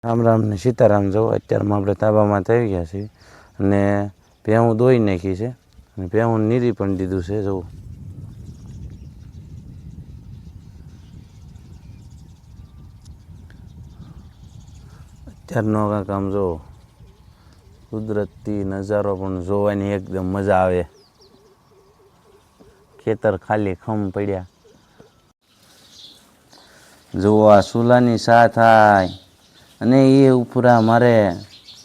રામ રામ ને સીતારામ. જો અત્યારમાં આપણે તાબામાં થઈ ગયા છીએ અને ભેહું દોઈ નાખી છે અને ભેહું નીરી પણ દીધું છે. જવું અત્યારનો કાંક આમ જો કુદરતી નજારો પણ જોવાની એકદમ મજા આવે. ખેતર ખાલી ખમ પડ્યા. જુઓ આ ચૂલાની સા થાય અને એ ઉપરા મારે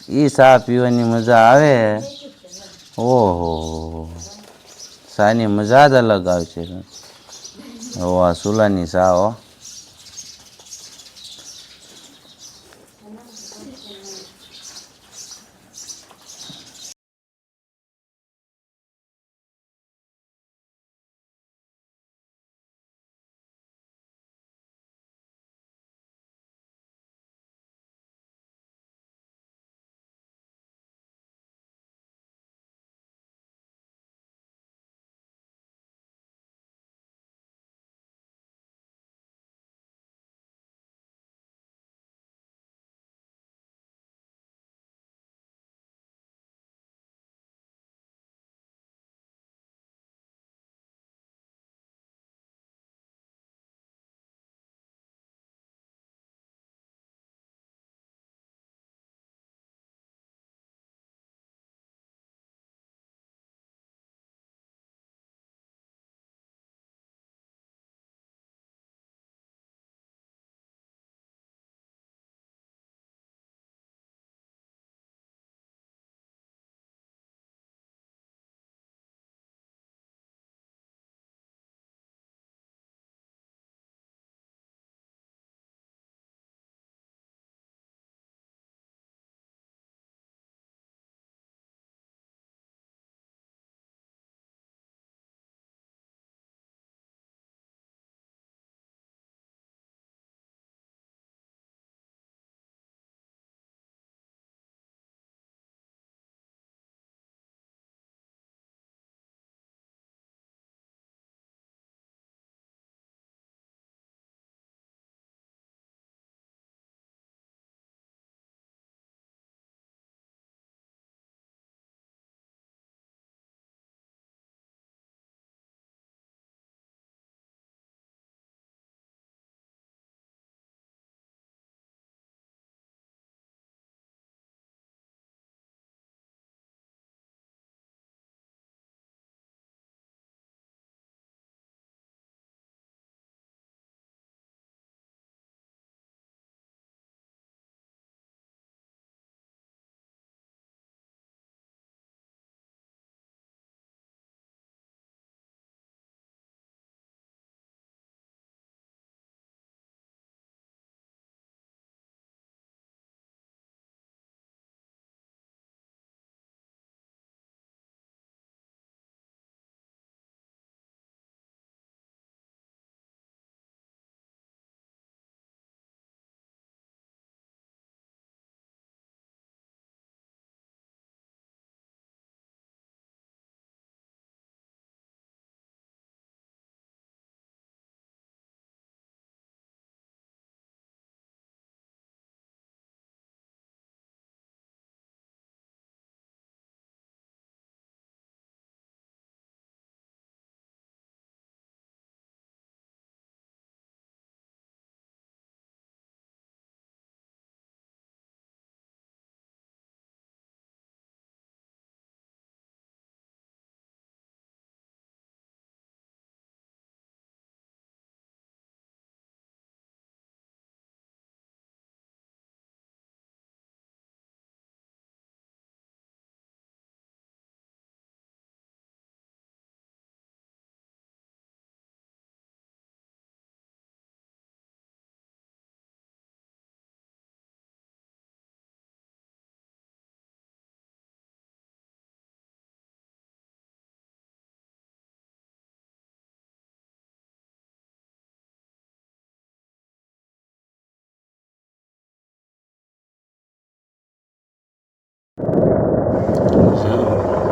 એ ચા પીવાની મજા આવે. ઓહો, ચાની મજા જ અલગ આવે છે. ઓ આ ચૂલાની ચા હો.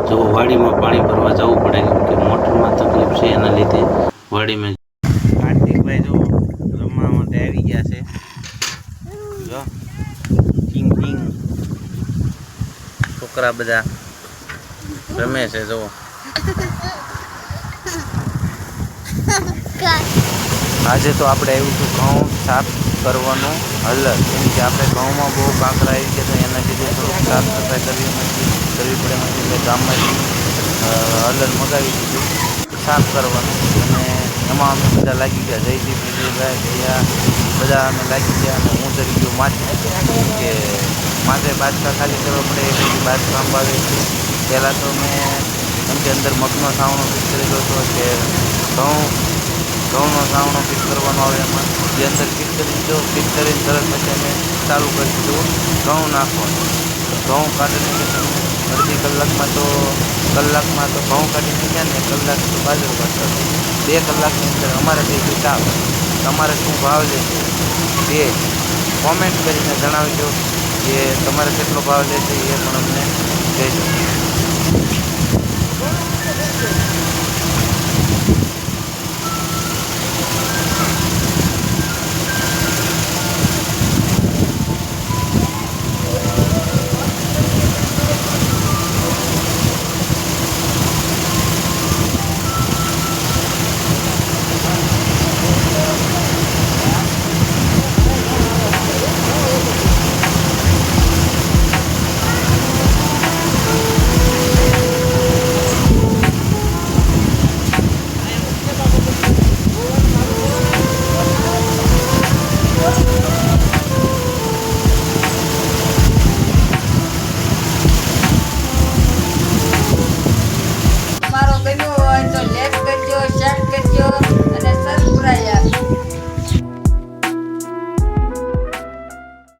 જો વાડીમાં પાણી ભરવા જવું પડે કેમ કે મોટરમાં તકલીફ છે, એના લીધે વાડીમાં કાર્તિકભાઈ જો રમવા માટે આવી ગયા છે. જો છોકરા બધા રમે છે જુઓ. આજે તો આપણે આવ્યું હતું ઘઉં સાફ કરવાનું હલર, કેમ કે આપણે ઘઉંમાં બહુ કાંકરા આવી ગયા તો એના લીધે થોડુંક સાફ સફાઈ કરવી પડે એટલે ગામમાંથી હલર મગાવી દીધું સાફ કરવાનું. અને એમાં અમે બધા લાગી ગયા, જયદીપ, વિજયભાઈ, ગયા બધા અમે લાગી ગયા. અને હું તરી ગયો માથે, કે માથે બાજકા ખાલી કરવા પડે એટલે બાજકા અંબાવે છે. પહેલાં તો મેં એમ કે અંદર મગનો સાવણો ફિટ કરેલો હતો કે ઘઉંનો સાવણો ફિટ કરવાનો આવે એમાં એ અંદર ફિટ કરી દીધો. ફિટ કરીને તરત પછી અમે ચાલુ કરી દીધું ઘઉં નાખવાનું. ઘઉં કાઢીને અડધી કલાકમાં તો ઘઉં કાઢી નાખ્યા ને, કલાક તો બાજરો કાઢતા. 2 કલાકની અંદર અમારે થઈ ગયું સાફ. તમારે શું ભાવ લેશે એ કોમેન્ટ કરીને જણાવજો, કે તમારે કેટલો ભાવ લેશે એ પણ અમને કહેજો.